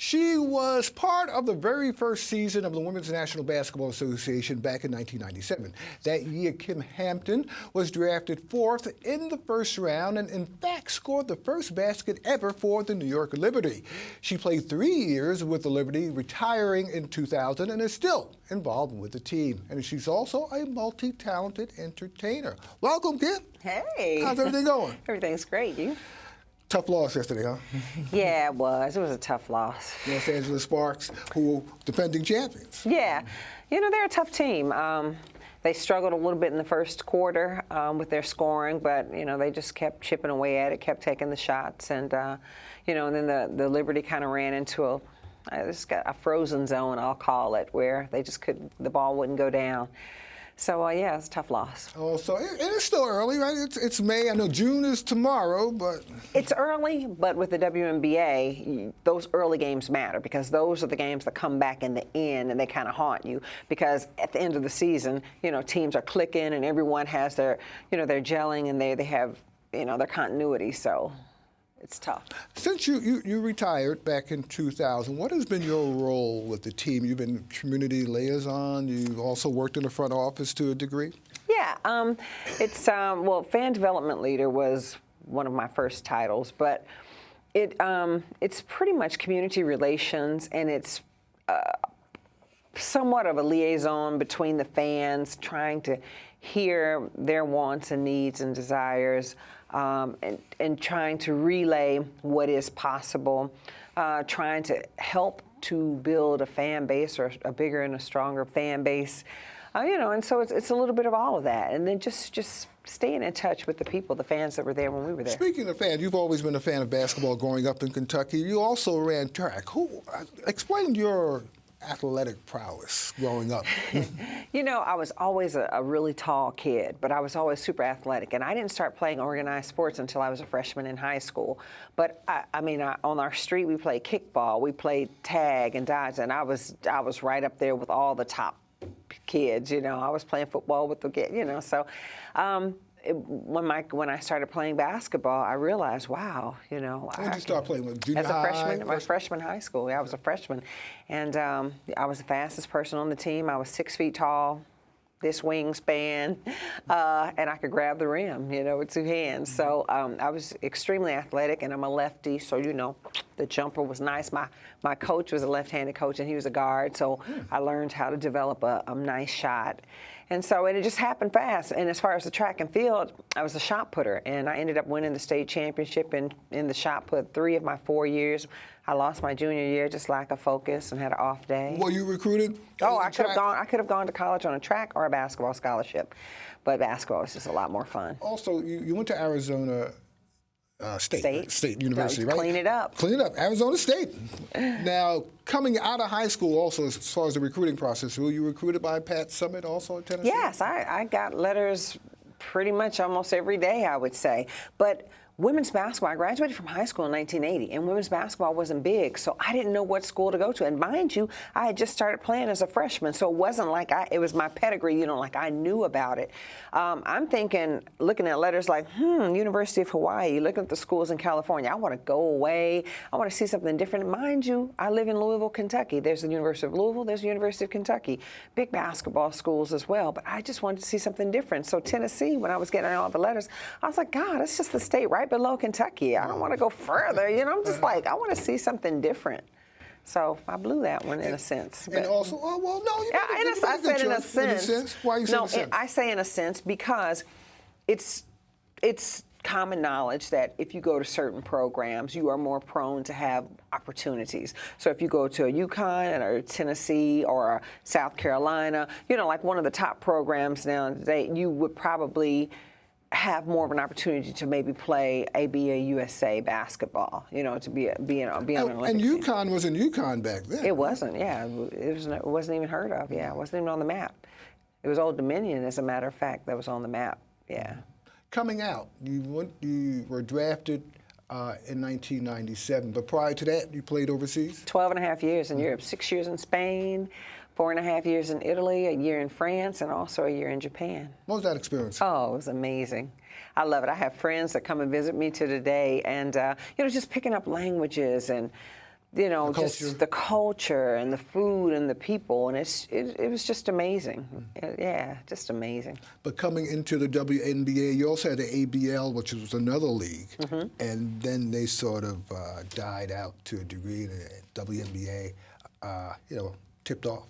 She was part of the very first season of the Women's National Basketball Association back in 1997. That year, Kym Hampton was drafted 4th in the first round and, in fact, scored the first basket ever for the New York Liberty. She played 3 years with the Liberty, retiring in 2000, and is still involved with the team. And she's also a multi-talented entertainer. Welcome, Kym. Hey. How's everything going? Everything's great. You? Tough loss yesterday, huh? Yeah, it was. It was a tough loss. Los Angeles Sparks, who were defending champions. Yeah. You know, they're a tough team. They struggled a little bit in the first quarter with their scoring, but, you know, they just kept chipping away at it, kept taking the shots. And, you know, and then the Liberty kind of ran into a frozen zone, I'll call it, where they just couldn't, the ball wouldn't go down. So, yeah, it's a tough loss. Oh, so it's still early, right? It's May. I know June is tomorrow, but... It's early, but with the WNBA, those early games matter because those are the games that come back in the end and they kind of haunt you because at the end of the season, you know, teams are clicking and everyone has their, you know, they're gelling and they have, you know, their continuity, so... It's tough. Since you retired back in 2000, what has been your role with the team? You've been community liaison. You've also worked in the front office to a degree. Yeah, well, fan development leader was one of my first titles, but it's pretty much community relations, and it's somewhat of a liaison between the fans, trying to hear their wants and needs and desires. And trying to relay what is possible, trying to help to build a fan base or a bigger and a stronger fan base, you know, and so it's a little bit of all of that. And then just staying in touch with the people, the fans that were there when we were there. Speaking of fans, you've always been a fan of basketball growing up in Kentucky. You also ran track. Explain your athletic prowess growing up. You know, I was always a really tall kid, but I was always super athletic. And I didn't start playing organized sports until I was a freshman in high school. But I mean, on our street, we played kickball, we played tag and dodge, and I was right up there with all the top kids. You know, I was playing football with the kids. You know, so. When I started playing basketball, I realized, wow, you know. When did you start playing? With junior high? As a freshman, my freshman high school. Yeah, I was a freshman. And I was the fastest person on the team. I was 6 feet tall, this wingspan, and I could grab the rim, you know, with 2 hands. So I was extremely athletic, and I'm a lefty, so, you know, the jumper was nice. My coach was a left-handed coach, and he was a guard, so I learned how to develop a nice shot. And so it just happened fast. And as far as the track and field, I was a shot putter, and I ended up winning the state championship in the shot put 3 of my 4 years. I lost my junior year, just lack of focus, and had an off day. Were you recruited? Oh, I could have gone to college on a track or a basketball scholarship, but basketball was just a lot more fun. Also, you went to Arizona State University, right? Clean it up. Clean it up. Arizona State. Now, coming out of high school also, as far as the recruiting process, were you recruited by Pat Summitt also at Tennessee? Yes, I got letters pretty much almost every day, I would say. But women's basketball, I graduated from high school in 1980, and women's basketball wasn't big, so I didn't know what school to go to. And mind you, I had just started playing as a freshman, so it wasn't like it was my pedigree, you know, like I knew about it. I'm thinking, looking at letters like, University of Hawaii, looking at the schools in California, I want to go away. I want to see something different. Mind you, I live in Louisville, Kentucky. There's the University of Louisville, there's the University of Kentucky. Big basketball schools as well, but I just wanted to see something different. So Tennessee, when I was getting all the letters, I was like, God, it's just the state right below Kentucky. I don't want to go further. You know, I'm just like, I want to see something different. So I blew that one in a sense. And also, well, no, I said in a sense. Why you say in a sense? I say in a sense because it's common knowledge that if you go to certain programs, you are more prone to have opportunities. So if you go to a UConn or Tennessee or South Carolina, you know, like one of the top programs now today, you would probably have more of an opportunity to maybe play ABA USA basketball, you know, to be on an Olympic And team. UConn wasn't UConn back then. It wasn't, yeah. It wasn't even heard of, yeah. It wasn't even on the map. It was Old Dominion, as a matter of fact, that was on the map, yeah. Coming out, you were drafted in 1997, but prior to that, you played overseas? 12 and a half years in Europe, 6 years in Spain, 4.5 years in Italy, a year in France, and also a year in Japan. What was that experience? Oh, it was amazing. I love it. I have friends that come and visit me to today, and you know, just picking up languages and you know, culture. just the culture and the food and the people, and it was just amazing. Yeah, just amazing. But coming into the WNBA, you also had the ABL, which was another league, and then they sort of died out to a degree. And the WNBA, you know, tipped off.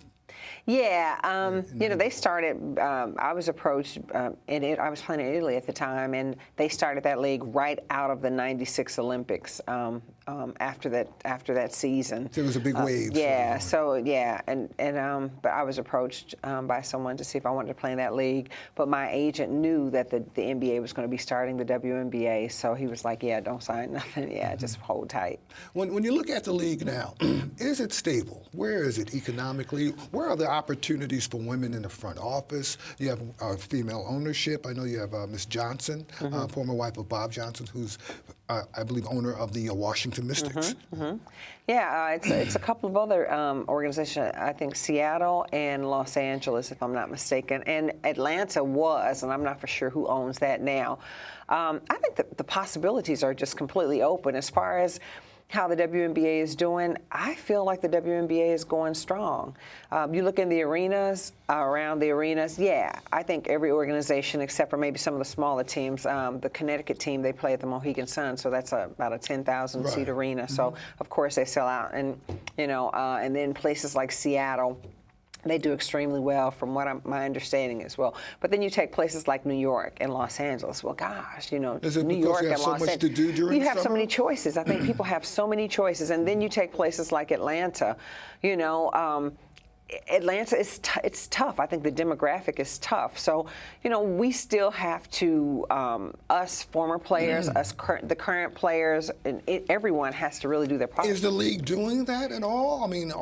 Yeah, you know, they started, I was approached, I was playing in Italy at the time, and they started that league right out of the '96 Olympics after that season. There was a big wave. Yeah, so, yeah, but I was approached by someone to see if I wanted to play in that league, but my agent knew that the NBA was going to be starting the WNBA, so he was like, yeah, don't sign nothing, yeah, just hold tight. When you look at the league now, is it stable? Where is it economically? Where are the opportunities for women in the front office? You have female ownership. I know you have Ms. Johnson, former wife of Bob Johnson, who's, I believe, owner of the Washington Mystics. Yeah, it's a couple of other organizations. I think Seattle and Los Angeles, if I'm not mistaken, and Atlanta was, and I'm not for sure who owns that now. I think the possibilities are just completely open as far as how the WNBA is doing. I feel like the WNBA is going strong. You look in the arenas, around the arenas, yeah, I think every organization except for maybe some of the smaller teams, the Connecticut team, they play at the Mohegan Sun, so that's about a 10,000 seat arena. So of course they sell out, and you know, and then places like Seattle, they do extremely well from what my understanding is. Well, but then you take places like New York and Los Angeles. Well, gosh, you know, New York and Los Angeles. To do during you have summer? so many choices. I think people have so many choices. And then you take places like Atlanta, you know, Atlanta it's tough. I think the demographic is tough. So, you know, we still have to, us former players, the current players, and everyone has to really do their part. Is the league doing that at all? I mean,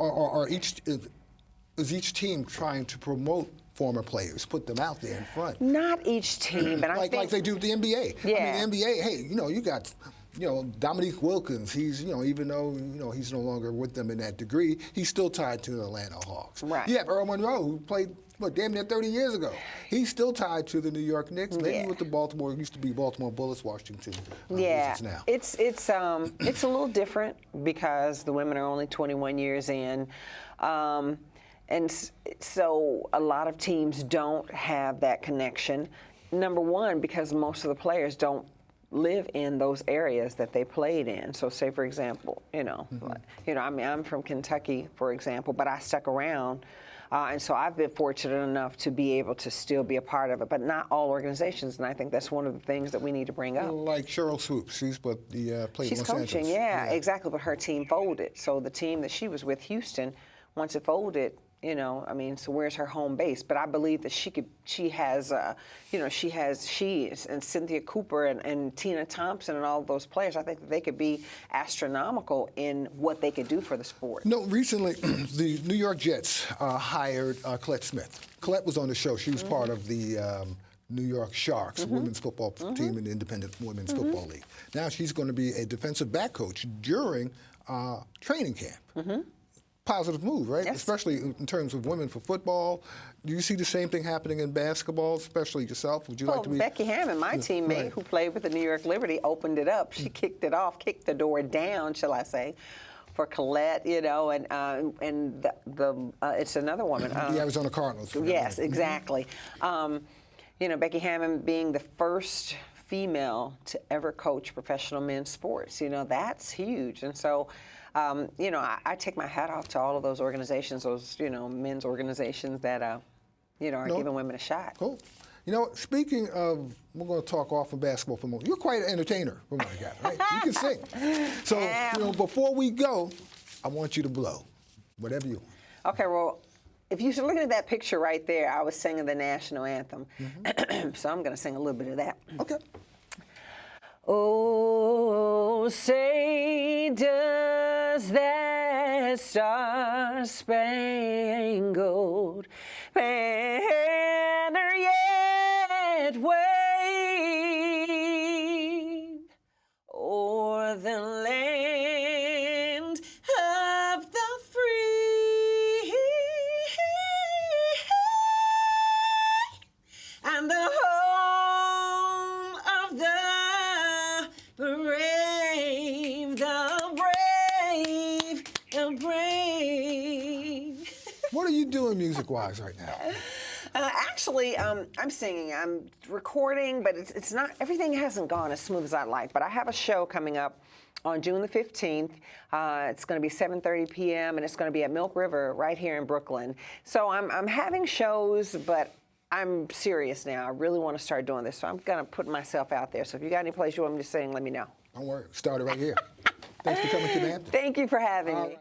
is each team trying to promote former players, put them out there in front? Not each team, but I think like they do with the NBA. Yeah. I mean, the NBA, hey, you know, you got, you know, Dominique Wilkins. He's, you know, even though, you know, he's no longer with them in that degree, he's still tied to the Atlanta Hawks. Right. You have Earl Monroe, who played, what, damn near 30 years ago. He's still tied to the New York Knicks, maybe with the used to be Baltimore Bullets, Washington. Yeah, Wizards now. it's a little different because the women are only 21 years in. And so a lot of teams don't have that connection. Number one, because most of the players don't live in those areas that they played in. So say, for example, you know, I mean, I'm from Kentucky, for example, but I stuck around. And so I've been fortunate enough to be able to still be a part of it, but not all organizations. And I think that's one of the things that we need to bring up. Like Cheryl Swoops, she's played in She's Los coaching, Angeles. yeah, exactly, but her team folded. So the team that she was with, Houston, once it folded, you know, I mean, so where's her home base? But I believe that she and Cynthia Cooper and Tina Thompson and all those players, I think that they could be astronomical in what they could do for the sport. No, recently, the New York Jets hired Colette Smith. Colette was on the show. She was part of the New York Sharks women's football team in the Independent Women's Football League. Now she's going to be a defensive back coach during training camp. Positive move, right? Yes. Especially in terms of women for football. Do you see the same thing happening in basketball, especially yourself? Would you like to be? Becky Hammond, my teammate who played with the New York Liberty, opened it up. She kicked it off, kicked the door down, shall I say, for Colette, you know, and it's another woman. The Arizona Cardinals. Yes, exactly. You know, Becky Hammond being the first female to ever coach professional men's sports, you know, that's huge. And so, you know, I take my hat off to all of those organizations, those, you know, men's organizations that, you know, are giving women a shot. Cool. You know, speaking of, we're going to talk off of basketball for a moment. You're quite an entertainer, from what I got, right? You can sing. So, you know, before we go, I want you to blow, whatever you want. Okay, well, if you're looking at that picture right there, I was singing the national anthem. So I'm going to sing a little bit of that. Okay. Oh, say does that star-spangled banner yet wave o'er the land of the free and the home of the brave, rain. What are you doing music-wise right now? Actually, I'm singing. I'm recording, but it's not. Everything hasn't gone as smooth as I'd like. But I have a show coming up on June the 15th. It's going to be 7:30 p.m. and it's going to be at Milk River right here in Brooklyn. So I'm having shows, but I'm serious now. I really want to start doing this. So I'm going to put myself out there. So if you got any place you want me to sing, let me know. Don't worry. Start it right here. Thanks for coming to Kym Hampton. Thank you for having me.